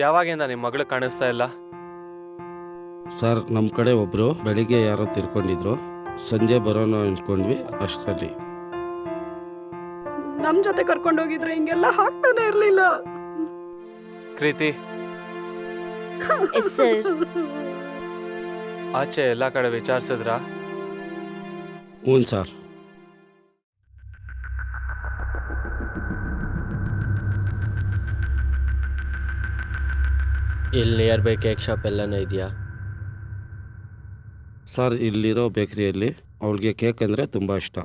ಯಾವಾಗಿಂದ ನಿಮ್ಮ ಮಗಳು ಕಾಣಿಸ್ತಾ ಇಲ್ಲ? ಸರ್, ನಮ್ಮ ಕಡೆ ಒಬ್ಬರು ಬೆಳಿಗ್ಗೆ ಯಾರೋ ತಿರ್ಕೊಂಡಿದ್ರು, ಸಂಜೆ ಬರೋಣ ಅಂದ್ಕೊಂಡ್ವಿ. ಅಷ್ಟರಲ್ಲಿ ನಮ್ ಜೊತೆ ಕರ್ಕೊಂಡೋಗಿದ್ರೆ ಹಿಂಗೆಲ್ಲ ಹಾಕ್ತಾನೆ ಇರ್ಲಿಲ್ಲ. ಕೃತಿ, ಎಸ್ ಸರ್. ಆಚೆ ಎಲ್ಲ ಕಡೆ ವಿಚಾರಿಸಿದ್ರ? ಹ್ಞೂ ಸರ್. ಇಲ್ಲಿ ನಿಯರ್ ಬೈ ಕೇಕ್ ಶಾಪ್ ಎಲ್ಲನೂ ಇದೆಯಾ? ಸರ್, ಇಲ್ಲಿರೋ ಬೇಕ್ರಿಯಲ್ಲಿ ಅವಳಿಗೆ ಕೇಕ್ ಅಂದರೆ ತುಂಬ ಇಷ್ಟ.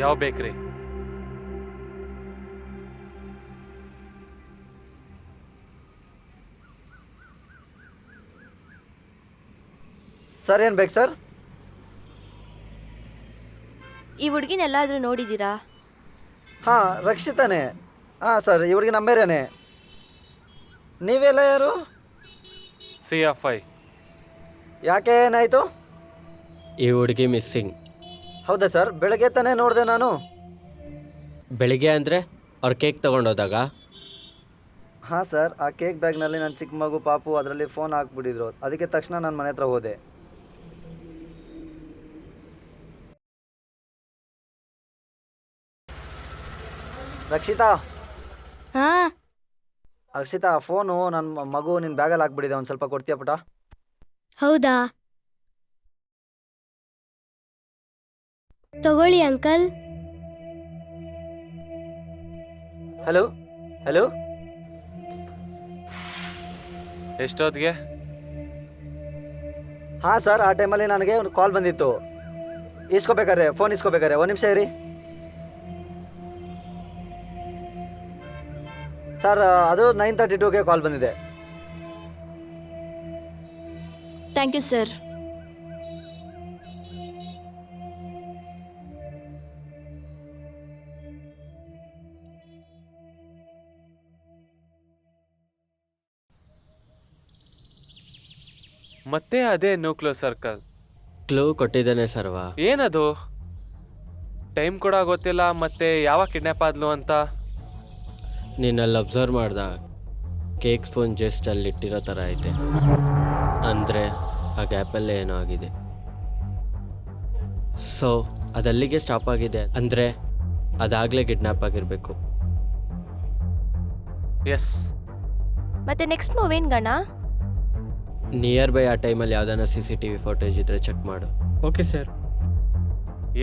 ಯಾವ ಬೇಕ್ರಿ? ಸರ್, ಏನು ಬೇಕು ಸರ್? ಈ ಹುಡುಗಿನ ಎಲ್ಲಾದ್ರೂ ನೋಡಿದ್ದೀರಾ? ಹಾಂ, ರಕ್ಷಿತಾನೇ. ಹಾಂ ಸರ್, ಈ ಹುಡುಗಿ ನಂಬೇರೇನೆ. ನೀವೆಲ್ಲ ಯಾರು? CFI. ಯಾಕೆ, ಏನಾಯಿತು? ಈ ಹುಡುಗಿ ಮಿಸ್ಸಿಂಗ್. ಹೌದಾ ಸರ್? ಬೆಳಗ್ಗೆ ತಾನೇ ನೋಡಿದೆ ನಾನು. ಬೆಳಿಗ್ಗೆ ಅಂದರೆ ಅವ್ರು ಕೇಕ್ ತೊಗೊಂಡೋದಾಗ? ಹಾಂ ಸರ್, ಆ ಕೇಕ್ ಬ್ಯಾಗ್ನಲ್ಲಿ ನನ್ನ ಚಿಕ್ಕ ಮಗು ಪಾಪು ಅದರಲ್ಲಿ ಫೋನ್ ಹಾಕ್ಬಿಟ್ಟಿದ್ರು. ಅದಕ್ಕೆ ತಕ್ಷಣ ನಾನು ಮನೆ ಹತ್ರ ಹೋದೆ. ರಕ್ಷಿತಾ, ಹಾ, ರಕ್ಷಿತಾ, ಫೋನು ನನ್ನ ಮಗು ನಿನ್ನ ಬ್ಯಾಗಲ್ಲಿ ಹಾಕ್ಬಿಟ್ಟಿದೆ. ಒಂದು ಸ್ವಲ್ಪ ಕೊಡ್ತೀಯ ಪುಟ? ಹೌದಾ? ತಗೊಳ್ಳಿ ಅಂಕಲ್. ಹಲೋ ಹಲೋ, ಎಷ್ಟೊತ್ತಿಗೆ? ಹಾಂ ಸರ್, ಆ ಟೈಮಲ್ಲಿ ನನಗೆ ಒಂದು ಕಾಲ್ ಬಂದಿತ್ತು. ಇಸ್ಕೋಬೇಕಾರೆ, ಫೋನ್ ಇಸ್ಕೋಬೇಕಾರೆ ಒಂದು ನಿಮಿಷ ಇರಿ ಸರ್. ಅದು 9:32ಗೆ ಕಾಲ್ ಬಂದಿದೆ. Thank you sir. ಮತ್ತೆ ಅದೇ ನ್ಯೂಕ್ಲಿಯರ್ ಸರ್ಕಲ್. ಕ್ಲೂ ಕೊಟ್ಟಿದ್ದೇನೆ ಸರ್ವಾ. ಏನದು? ಟೈಮ್ ಕೂಡ ಗೊತ್ತಿಲ್ಲ, ಮತ್ತೆ ಯಾವಾಗ ಕಿಡ್ನಾಪ್ ಆದ್ಲು ಅಂತ. ನೀನಲ್ಲಿ ಅಬ್ಸರ್ವ್ ಮಾಡ್ದ ಕೇಕ್ ಸ್ಪೂನ್ ಜಸ್ಟ್ ಅಲ್ಲಿ ಇಟ್ಟಿರೋ ಥರ ಐತೆ. ಅಂದರೆ ಆ ಗ್ಯಾಪಲ್ಲೇ ಏನೋ ಆಗಿದೆ. ಸೊ ಅದಲ್ಲಿಗೆ ಸ್ಟಾಪ್ ಆಗಿದೆ ಅಂದರೆ ಅದಾಗಲೇ ಕಿಡ್ನಾಪ್ ಆಗಿರಬೇಕು. ಎಸ್. ಮತ್ತೆ ನೆಕ್ಸ್ಟ್ ಮೂವ್ ಏನ್ ಗಣ? ನಿಯರ್ ಬೈ ಆ ಟೈಮಲ್ಲಿ ಯಾವ್ದಾನ CCTV ಫೋಟೇಜ್ ಇದ್ರೆ ಚೆಕ್ ಮಾಡು. Okay sir.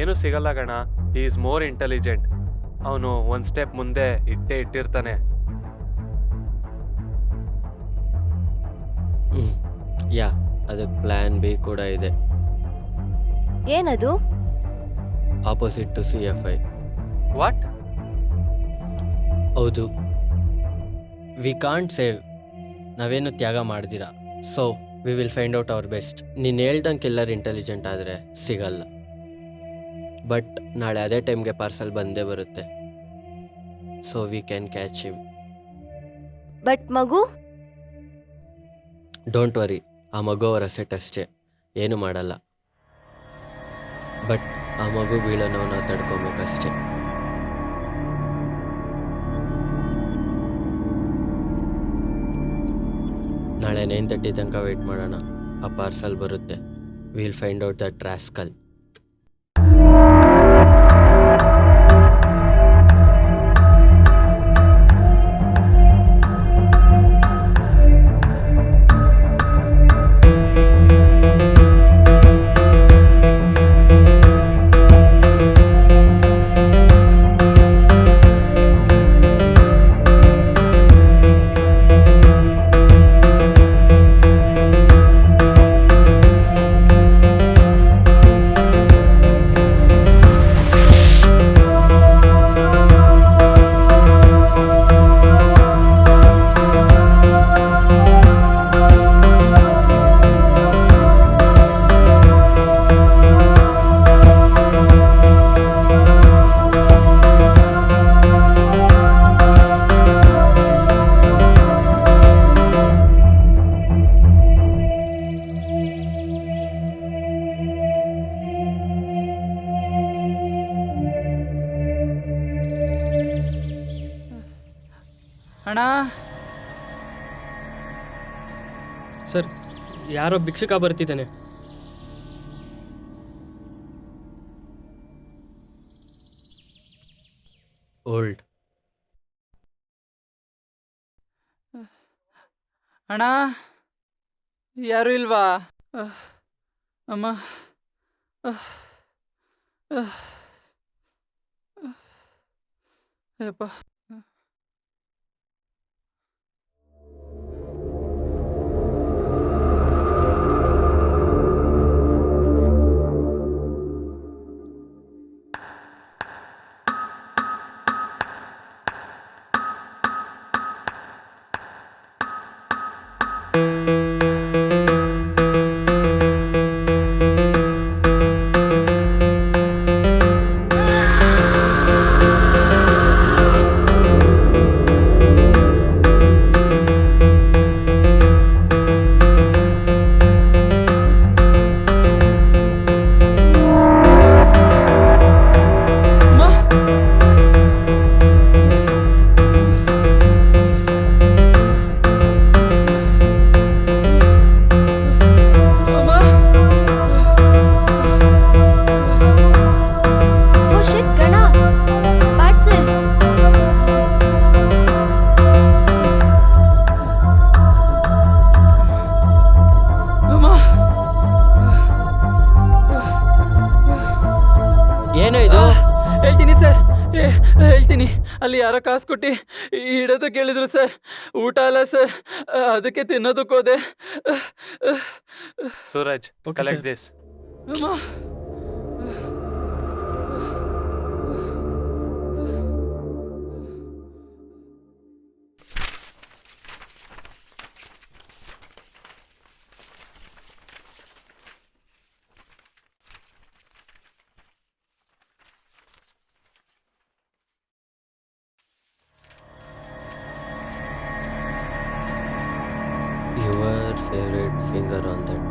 ಏನು ಸಿಗಲ್ಲ ಗಣ. Is more intelligent. ಅವನು ಒಂದು ಸ್ಟೆಪ್ ಮುಂದೆ ಇಟ್ಟಿರ್ತಾನೆ. ಯಾ, ಅದಕ್ಕೆ ಪ್ಲ್ಯಾನ್ B ಕೂಡ ಇದೆ. ಏನದು? Opposite to CFI. ವಾಟ್? ಹೌದು, ವಿ ಕಾಂಟ್ ಸೇವ್. ನಾವೇನು ತ್ಯಾಗ ಮಾಡ್ದಿರ. So we will find out our best. ನೀನು ಹೇಳ್ದಂಗೆ ಕಿಲ್ಲರ್ ಇಂಟೆಲಿಜೆಂಟ್ ಆದರೆ ಸಿಗಲ್ಲ. ಬಟ್ ನಾಳೆ ಅದೇ ಟೈಮ್ಗೆ ಪಾರ್ಸಲ್ ಬಂದೇ ಬರುತ್ತೆ. So we can catch him. But ಮಗು? ಡೋಂಟ್ ವರಿ, ಆ ಮಗು ಅವರ ಸೆಟ್ ಅಷ್ಟೇ, ಏನು ಮಾಡಲ್ಲ. ಬಟ್ ಆ ಮಗು ಬೀಳೋನೋ ನಾವು ತಡ್ಕೊಬೇಕಷ್ಟೇ. ನಾಳೆ 9:30 ತನಕ ವೆಯ್ಟ್ ಮಾಡೋಣ. ಆ ಪಾರ್ಸಲ್ ಬರುತ್ತೆ. Will find out that rascal. ಅಣ್ಣ ಸರ್ ಯಾರೋ ಭಿಕ್ಷುಕ ಬರ್ತಿದ್ದಾನೆ. ಓಲ್ಡ್. ಅಣ್ಣ ಯಾರು ಇಲ್ವಾ? ಅಮ್ಮ ಯಪ್ಪ. ಓ ಶಿಟ್ ಗಣ, ಪಾರ್ಸಲ್. ಅಮ್ಮ ಏನೋ ಇದು? ಹೇಳ್ತೀನಿ ಸರ್, ಹೇಳ್ತೀನಿ. ಅಲ್ಲಿ ಯಾರೋ ಕಾಸು ಕೊಟ್ಟು ಇಡೋದು ಕೇಳಿದ್ರು ಸರ್. ಊಟ ಅಲ್ಲ ಸರ್, ಅದಕ್ಕೆ ತಿನ್ನೋದಕ್ಕೆ ಹೋದೆ. Suraj, Okay, collect sir. This. ಅಮ್ಮ Your favorite finger on that.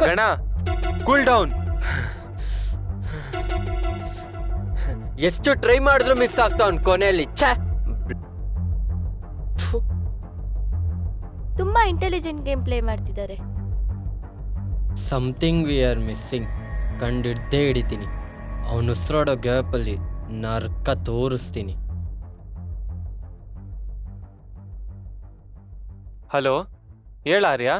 Gana, cool down. ಎಷ್ಟು ಟ್ರೈ ಮಾಡಿದ್ರು ಮಿಸ್ ಆಗ್ತಾವ್ ಕೊನೆಯಲ್ಲಿ. ತುಂಬಾ ಇಂಟೆಲಿಜೆಂಟ್ ಗೇಮ್ ಪ್ಲೇ ಮಾಡ್ತಿದ್ದಾರೆ. Something we are missing. ಕಂಡಿಡ್ದೇ ಹಿಡಿತೀನಿ. ಅವನು ಉಸಿರಾಡೋ ಗ್ಯಾಪಲ್ಲಿ ನರ್ಕ ತೋರಿಸ್ತೀನಿ. ಹಲೋ, ಹೇಳ ಆರ್ಯ.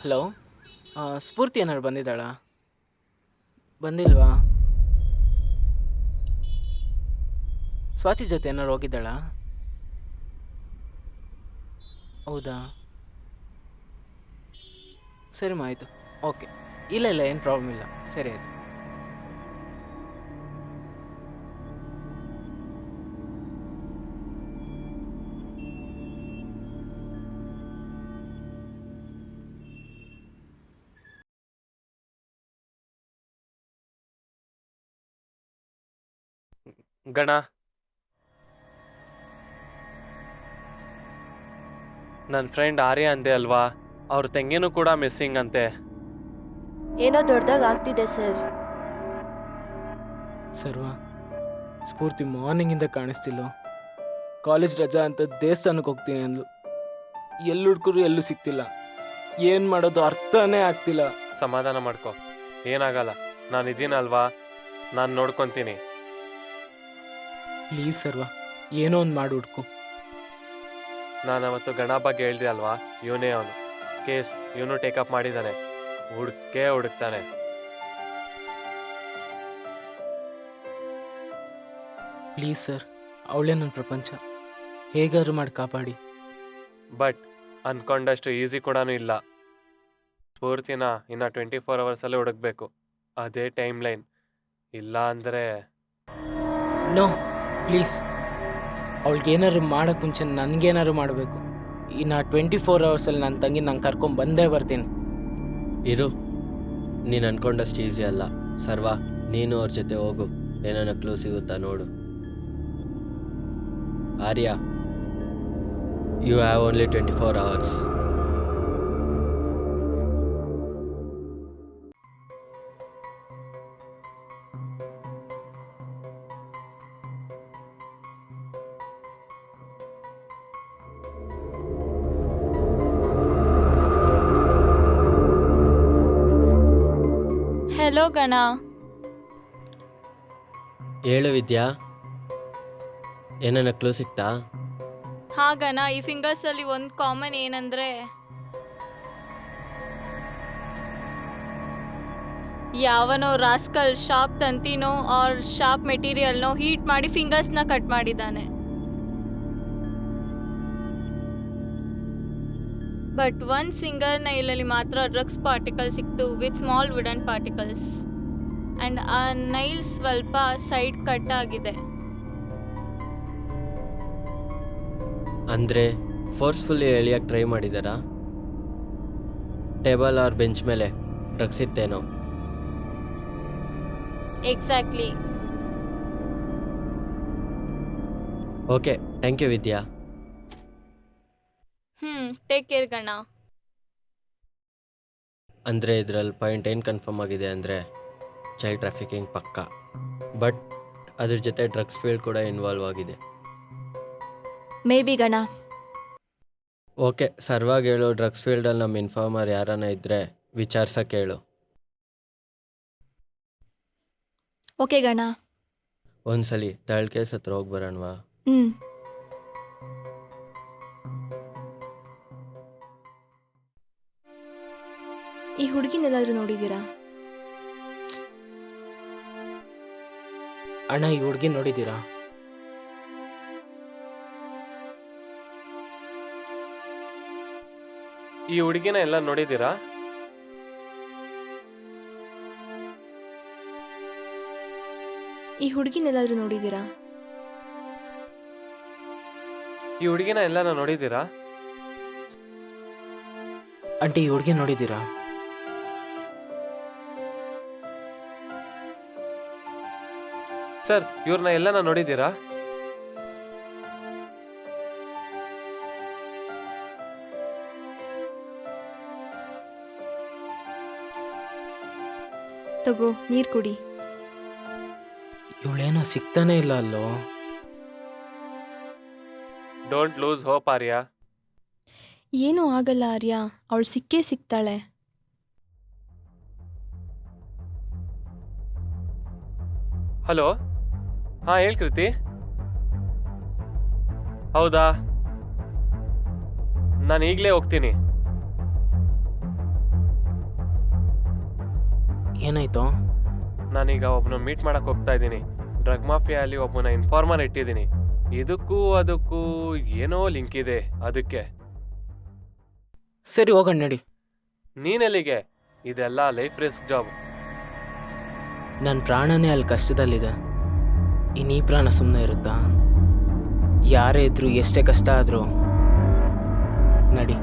ಹಲೋ, ಸ್ಫೂರ್ತಿ ಏನಾರು ಬಂದಿದ್ದಾಳ? ಬಂದಿಲ್ವಾ? ಸ್ವಾತಿ ಜೊತೆ ಏನಾರು ಹೋಗಿದ್ದಾಳ? ಹೌದಾ, ಸರಿಮ್ಮ, ಆಯಿತು. ಓಕೆ, ಇಲ್ಲ ಏನು ಪ್ರಾಬ್ಲಮ್ ಇಲ್ಲ. ಸರಿ ಆಯಿತು. ಗಣ, ನನ್ನ ಫ್ರೆಂಡ್ ಆರ್ಯ ಅಂದೆ ಅಲ್ವಾ, ಅವ್ರ ತಂಗಿನೂ ಕೂಡ ಮಿಸ್ಸಿಂಗ್ ಅಂತೆ. ಏನೋ ದೊಡ್ಡದಾಗಿ ಆಗ್ತಿದೆ ಸರ್. ಸರ್ವ, ಸ್ಫೂರ್ತಿ ಮಾರ್ನಿಂಗಿಂದ ಕಾಣಿಸ್ತಿಲ್ಲೋ. ಕಾಲೇಜ್ ರಜಾ ಅಂತ ದೇವಸ್ಥಾನಕ್ಕೆ ಹೋಗ್ತೀನಿ ಅಂದ್ಲು. ಎಲ್ಲಿ ಹುಡ್ಕರು ಎಲ್ಲೂ ಸಿಗ್ತಿಲ್ಲ. ಏನು ಮಾಡೋದು ಅರ್ಥನೇ ಆಗ್ತಿಲ್ಲ. ಸಮಾಧಾನ ಮಾಡ್ಕೊ, ಏನಾಗಲ್ಲ. ನಾನು ಇದೀನಲ್ವಾ, ನಾನು ನೋಡ್ಕೊತೀನಿ. ಪ್ಲೀಸ್ ಸರ್ವ, ಏನೋ ಒಂದು ಮಾಡಿ ಹುಡ್ಕು. ನಾನು ಅವತ್ತು ಗಣ ಬಗ್ಗೆ ಹೇಳ್ದೆ ಅಲ್ವಾ, ಇವನೇ ಅವನು. ಕೇಸ್ ಇವನು ಟೇಕಪ್ ಮಾಡಿದ್ದಾನೆ, ಹುಡುಕ್ತಾನೆ. ಪ್ಲೀಸ್ ಸರ್, ಅವಳೇ ನನ್ನ ಪ್ರಪಂಚ. ಹೇಗಾದ್ರೂ ಮಾಡಿ ಕಾಪಾಡಿ. ಬಟ್ ಅನ್ಕೊಂಡಷ್ಟು ಈಸಿ ಕೂಡ ಇಲ್ಲ. ಸ್ಫೂರ್ತಿನ ಇನ್ನು 24 ಅವರ್ಸಲ್ಲೇ ಹುಡುಕ್ಬೇಕು, ಅದೇ ಟೈಮ್ ಲೈನ್. ಇಲ್ಲ ಅಂದರೆ ನೋ ಪ್ಲೀಸ್, ಅವಳಿಗೇನಾದ್ರು ಮಾಡೋಕ್ಕೆ ಮುಂಚೆ ನನಗೇನಾದ್ರು ಮಾಡಬೇಕು. ಇನ್ನು 24 ಅವರ್ಸಲ್ಲಿ ನನ್ನ ತಂಗಿ ನಂಗೆ ಕರ್ಕೊಂಡು ಬಂದೇ ಬರ್ತೀನಿ. ಇರು, ನೀನು ಅನ್ಕೊಂಡಷ್ಟು ಈಸಿ ಅಲ್ಲ. ಸರ್ವಾ, ನೀನು ಅವ್ರ ಜೊತೆ ಹೋಗು, ಏನಾನ ಕ್ಲೂ ಸಿಗುತ್ತಾ ನೋಡು. Arya, you have only 24 hours. Hello Gana. ಹೇಳು ವಿದ್ಯಾ, ಏನಾನ ಕ್ಲೂ ಸಿಕ್ತಾ? ಹಾ ಗಣ, ಈ ಫಿಂಗರ್ಸಲ್ಲಿ ಒಂದು ಕಾಮನ್ ಏನಂದರೆ ಯಾವನೋ ರಾಸ್ಕಲ್ ಶಾರ್ಪ್ ತಂತಿನೋ ಆರ್ ಶಾರ್ಪ್ ಮೆಟೀರಿಯಲ್ನೋ ಹೀಟ್ ಮಾಡಿ ಫಿಂಗರ್ಸ್ನ ಕಟ್ ಮಾಡಿದ್ದಾನೆ. ಬಟ್ ಒಂದು ಸಿಂಗರ್ ನೈಲಲ್ಲಿ ಮಾತ್ರ ಡ್ರಗ್ಸ್ ಪಾರ್ಟಿಕಲ್ ಸಿಕ್ತು with small wooden particles. And ಆ ನೈಲ್ ಸ್ವಲ್ಪ ಸೈಡ್ ಕಟ್ ಆಗಿದೆ. ಅಂದರೆ ಫೋರ್ಸ್ಫುಲ್ಲಿ ಎಳಿಯಕ್ಕೆ ಟ್ರೈ ಮಾಡಿದಾರಾ? ಟೇಬಲ್ ಆರ್ ಬೆಂಚ್ ಮೇಲೆ ಡ್ರಗ್ಸ್ ಇತ್ತೇನೋ? Exactly. Okay, thank you Vidya. Take care Gana. ಅಂದರೆ ಇದರಲ್ಲಿ ಪಾಯಿಂಟ್ ಏನು ಕನ್ಫರ್ಮ್ ಆಗಿದೆ ಅಂದರೆ ಚೈಲ್ಡ್ ಟ್ರಾಫಿಕಿಂಗ್ ಪಕ್ಕ. ಬಟ್ ಅದ್ರ ಜೊತೆ ಡ್ರಗ್ಸ್ ಫೀಲ್ಡ್ ಕೂಡ ಇನ್ವಾಲ್ವ್ ಆಗಿದೆ. May be Gana. ಓಕೆ, ಸರ್ವಾಗಿ ಹೇಳು, ಡ್ರಗ್ಸ್ ಫೀಲ್ಡಲ್ಲಿ ನಮ್ಮ ಇನ್ಫಾರ್ಮರ್ ಯಾರನ್ನ ಇದ್ದರೆ ವಿಚಾರ್ಸಕ್ಕೆ ಹೇಳು. ಓಕೆ ಗಣ. ಒಂದ್ಸಲಿ ತರ್ಡ್ ಕೇಸ್ ಹತ್ರ ಹೋಗಿ ಬರೋಣವಾ? ಈ ಹುಡುಗಿನೆಲ್ಲಾದ್ರೂ ನೋಡಿದ್ದೀರಾ? ಅಣ್ಣ, ಈ ಹುಡುಗಿ ನೋಡಿದ್ದೀರಾ? ಈ ಹುಡುಗಿನ ಎಲ್ಲ ನೋಡಿದ್ದೀರಾ? ಈ ಹುಡುಗಿನೆಲ್ಲಾದ್ರೂ ನೋಡಿದ್ದೀರಾ? ಈ ಹುಡುಗಿನ ಎಲ್ಲ ನೋಡಿದ್ದೀರಾ? ಆಂಟಿ, ಈ ಹುಡುಗಿ ನೋಡಿದ್ದೀರಾ? ಸರ್, ಇವ್ರನ್ನ ಎಲ್ಲ ನೋಡಿದ್ದೀರಾ? ತಗೋ, ನೀರು ಕುಡಿ. ಇವಳೇನೋ ಸಿಗ್ತಾನೆ ಇಲ್ಲ ಅಲ್ಲೋ. ಡೋಂಟ್ ಲೂಸ್ ಹೋಪ್ ಆರ್ಯ. ಏನೂ ಆಗಲ್ಲ ಆರ್ಯ, ಅವಳು ಸಿಕ್ಕೇ ಸಿಗ್ತಾಳೆ. ಹಲೋ, ಹಾಂ ಹೇಳಿ ಕೃತಿ. ಹೌದಾ, ನಾನು ಈಗಲೇ ಹೋಗ್ತೀನಿ. ಏನಾಯ್ತು? ನಾನೀಗ ಒಬ್ಬನ ಮೀಟ್ ಮಾಡಕ್ಕೆ ಹೋಗ್ತಾ ಇದ್ದೀನಿ. ಡ್ರಗ್ ಮಾಫಿಯಲ್ಲಿ ಒಬ್ಬನ ಇನ್ಫಾರ್ಮರ್ ಇಟ್ಟಿದ್ದೀನಿ. ಇದಕ್ಕೂ ಅದಕ್ಕೂ ಏನೋ ಲಿಂಕ್ ಇದೆ, ಅದಕ್ಕೆ. ಸರಿ, ಹೋಗೋಣ ನಡಿ. ನೀನೆಲ್ಲಿಗೆ? ಇದೆಲ್ಲ ಲೈಫ್ ರಿಸ್ಕ್ ಜಾಬ್. ನನ್ನ ಪ್ರಾಣನೇ ಅಲ್ಲಿ ಕಷ್ಟದಲ್ಲಿದೆ. ಇನ್ನೀ ಪ್ರಾಣ ಸುಮ್ಮನೆ ಇರುತ್ತಾ? ಯಾರೇ ಇದ್ರು, ಎಷ್ಟೇ ಕಷ್ಟ ಆದರೂ ನಡಿ.